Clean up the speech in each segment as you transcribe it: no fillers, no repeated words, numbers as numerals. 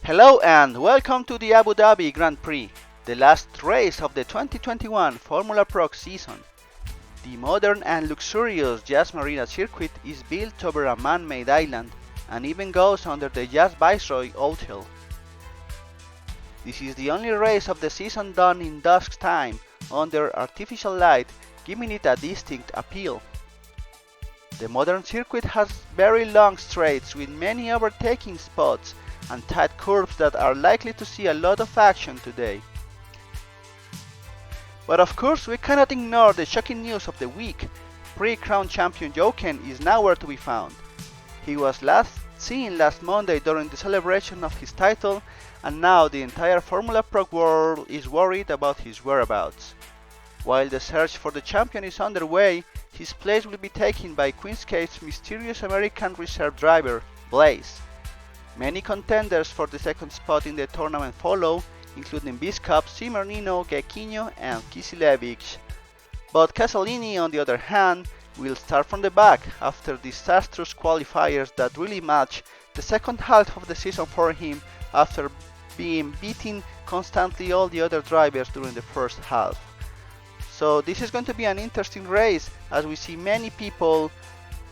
Hello and welcome to the Abu Dhabi Grand Prix, the last race of the 2021 FormulaProc season. The modern and luxurious Yas Marina circuit is built over a man-made island and even goes under the Yas Viceroy Hotel. This is the only race of the season done in dusk time under artificial light, giving it a distinct appeal. The modern circuit has very long straights with many overtaking spots and tight curves that are likely to see a lot of action today. But of course we cannot ignore the shocking news of the week. Prix crown champion Jochen is nowhere to be found. He was last seen last Monday during the celebration of his title, and now the entire FormulaProc world is worried about his whereabouts. While the search for the champion is underway, his place will be taken by Queenscape's mysterious American reserve driver, Blaze. Many contenders for the second spot in the tournament follow, including Biscop, Simernino, Gaquinho and Kisilevich. But Casalini, on the other hand, will start from the back after disastrous qualifiers that really match the second half of the season for him after being beating constantly all the other drivers during the first half. So this is going to be an interesting race as we see many people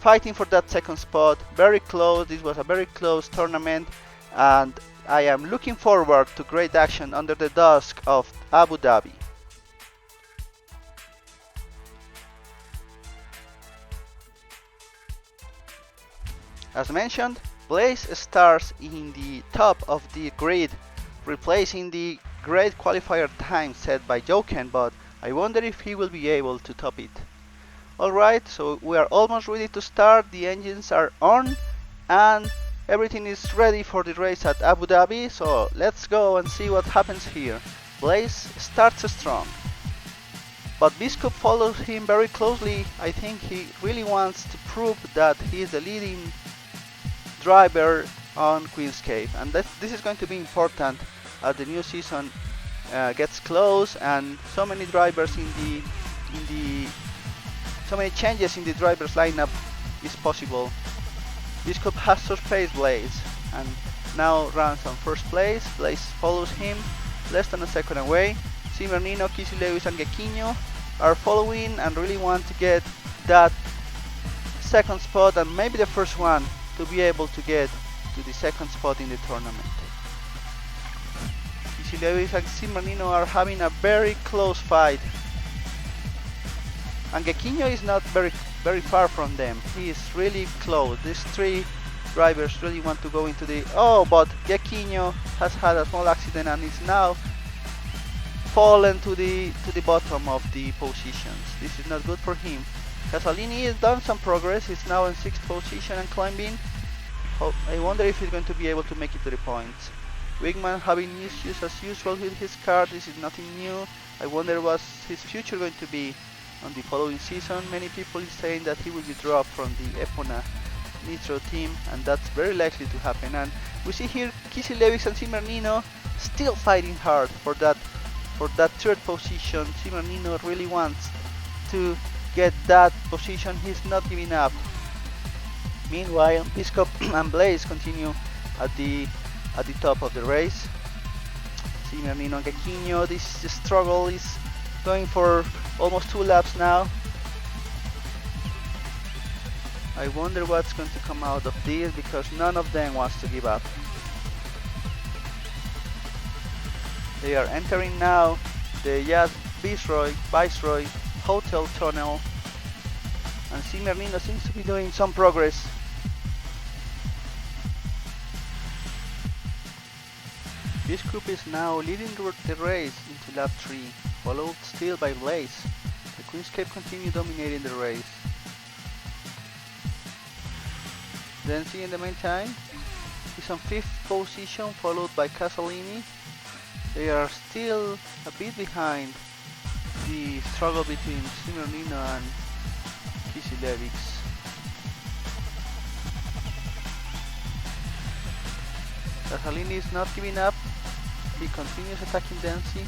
fighting for that second spot. Very close, this was a very close tournament and I am looking forward to great action under the dusk of Abu Dhabi. As mentioned, Blaze starts in the top of the grid, replacing the great qualifier time set by Jochen, but I wonder if he will be able to top it. Alright, so we are almost ready to start, the engines are on and everything is ready for the race at Abu Dhabi, so let's go and see what happens here. Blaze starts strong, but Biscop follows him very closely. I think he really wants to prove that he is the leading driver on Queenscape, and this is going to be important as the new season gets close and so many drivers so many changes in the drivers lineup is possible. Biscop has surpassed Blaze and now runs on first place. Blaze follows him less than a second away. Simernino, Kisilevich and Gaquinho are following and really want to get that second spot and maybe the first one to be able to get to the second spot in the tournament. Kisilevich and Simernino are having a very close fight. And Gaquinho is not very far from them. He is really close. These three drivers really want to go into the... Oh, but Gaquinho has had a small accident and is now fallen to the bottom of the positions. This is not good for him. Casalini has done some progress. He's now in 6th position and climbing. I wonder if he's going to be able to make it to the points. Wigman having issues as usual with his car. This is nothing new. I wonder what's his future going to be on the following season. Many people is saying that he will be dropped from the Epona Nitro team, and that's very likely to happen. And we see here Kisilevich and Simernino still fighting hard for that third position. Simernino really wants to get that position. He's not giving up. Meanwhile, Biscop and Blaze continue at the top of the race. Simernino and Gaquinho, this struggle is going for almost 2 laps now. I wonder what's going to come out of this because none of them wants to give up. They are entering now the Yas Viceroy Hotel tunnel, and Simernino seems to be doing some progress. This group is now leading the race into lap 3, followed still by Blaze. The Queenscape continue dominating the race. Denzi in the meantime is on 5th position, followed by Casalini. They are still a bit behind the struggle between Simernino and Kisilevich. Casalini is not giving up. He continues attacking Denzi,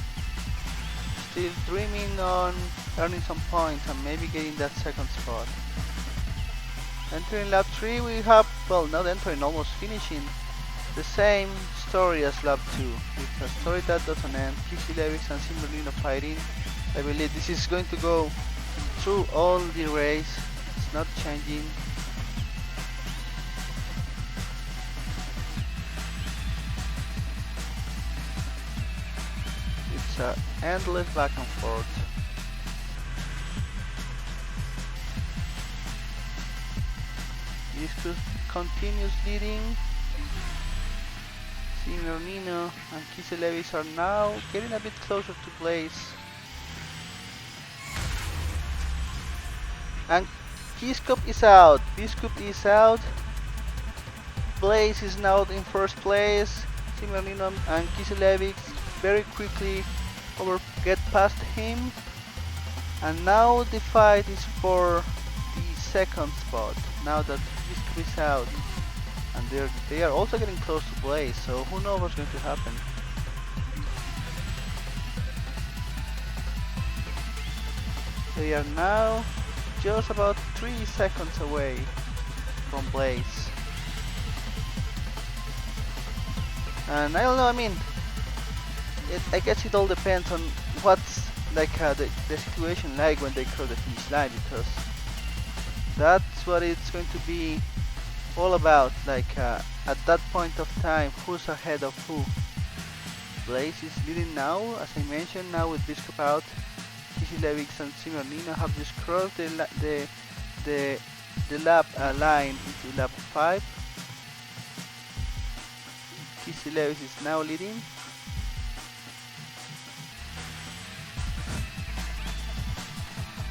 still dreaming on earning some points and maybe getting that second spot. Entering lap 3 we have, well, not entering, almost finishing the same story as lap 2. It's a story that doesn't end. Kissy Lewis and Simmerlino fighting. I believe this is going to go through all the race. It's not changing. It's an endless back and forth. This continues leading. Simmerlino and Kissy Lewis are now getting a bit closer to Blaze. And Biscup is out. Biscup is out. Blaze is now in first place. Simmerlino and Kissy Lewis very quickly get past him. And now the fight is for the second spot. Now that Biscup is out. And they are also getting close to Blaze, so who knows what's going to happen. They are now just about 3 seconds away from Blaze. And I don't know, I mean, I guess it all depends on what's like the situation like when they cross the finish line, because that's what it's going to be all about, like at that point of time, who's ahead of who. Blaze is leading now, as I mentioned, now with Biscup out. Kissy Lewis and Simmerlino have just crossed the lap line into lap 5. Kissy Lewis is now leading.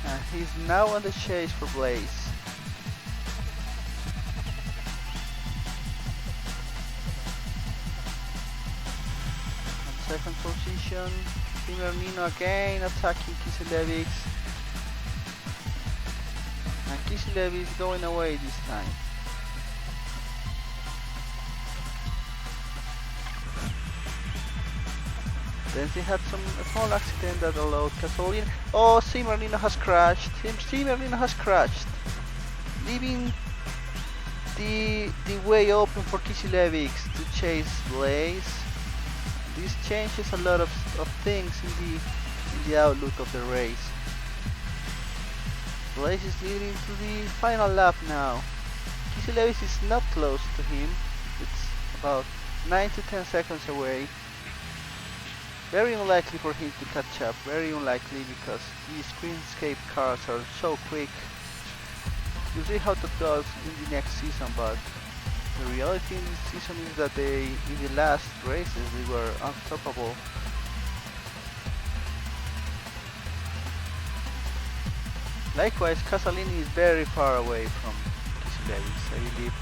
And he's now on the chase for Blaze. Second position, Simmerlino again attacking Kissy Lewis. And Kissy Lewis going away this time. Then they had a small accident that allowed gasoline. Oh, Simmerlino has crashed. Simmerlino has crashed, leaving the way open for Kissy Lewis to chase Blaze. This changes a lot of things in the outlook of the race. Blaze is leading to the final lap now. Kissy Lewis is not close to him. It's about 9 to 10 seconds away. Very unlikely for him to catch up. Very unlikely, because these Queenscape cars are so quick. We'll see how that goes in the next season, but the reality in this season is that in the last races, they were unstoppable. Likewise, Casalini is very far away from Kissy Lewis. I believe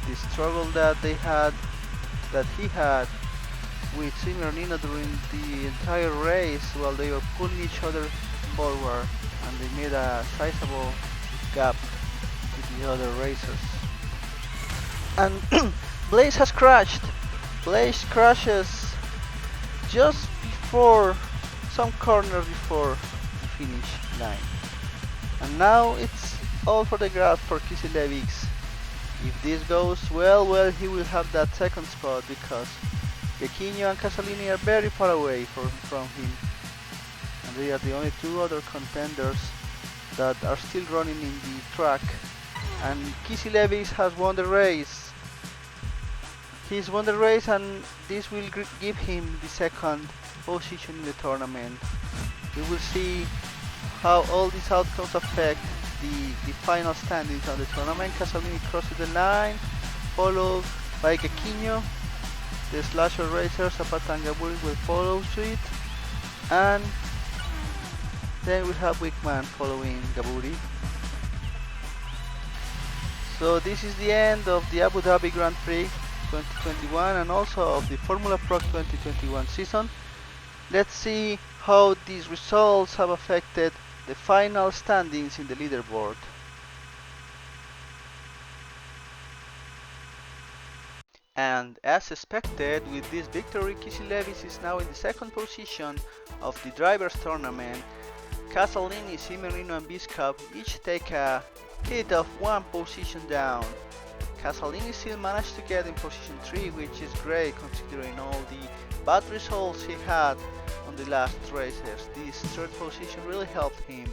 the struggle that he had with Simmerlino during the entire race, while they were pulling each other forward, and they made a sizable gap with the other racers. And Blaze has crashed. Blaze crashes just before some corner before the finish line. And now it's all for the grabs for Kissy Lewis. If this goes well, he will have that second spot, because Pecchino and Casalini are very far away from him. And they are the only two other contenders that are still running in the track. And Kissy Lewis has won the race. He's won the race, and this will give him the second position in the tournament. We will see how all these outcomes affect the final standings on the tournament. Casalini crosses the line, followed by Pecchino. The slasher racers, Zapata and Gaburi, will follow suit, and then we have Wickman following Gaburi. So this is the end of the Abu Dhabi Grand Prix 2021, and also of the FormulaProc 2021 season. Let's see how these results have affected the final standings in the leaderboard. And as expected, with this victory, Kissy Lewis is now in the second position of the drivers tournament. Casalini, Simmerlino and Biscup each take a hit of one position down. Casalini still managed to get in position 3, which is great considering all the bad results he had on the last races. This third position really helped him.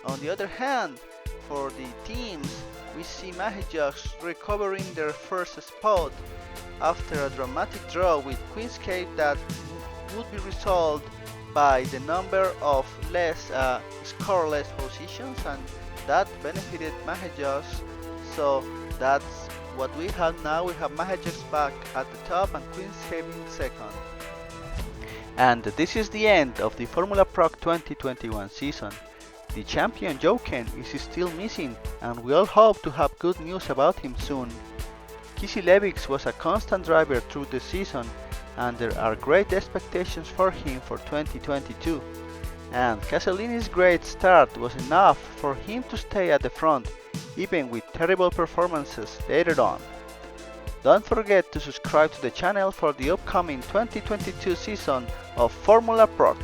On the other hand, for the teams, we see Mahajux recovering their first spot after a dramatic draw with Queenscape that would be resolved by the number of scoreless positions, and that benefited Mahajux. So that's what we have now. We have Mahajux back at the top and Queenscape in second. And this is the end of the FormulaProc 2021 season. The champion Jochen is still missing, and we all hope to have good news about him soon. Kisilevix was a constant driver through the season, and there are great expectations for him for 2022. And Casalini's great start was enough for him to stay at the front, even with terrible performances later on. Don't forget to subscribe to the channel for the upcoming 2022 season of FormulaProc.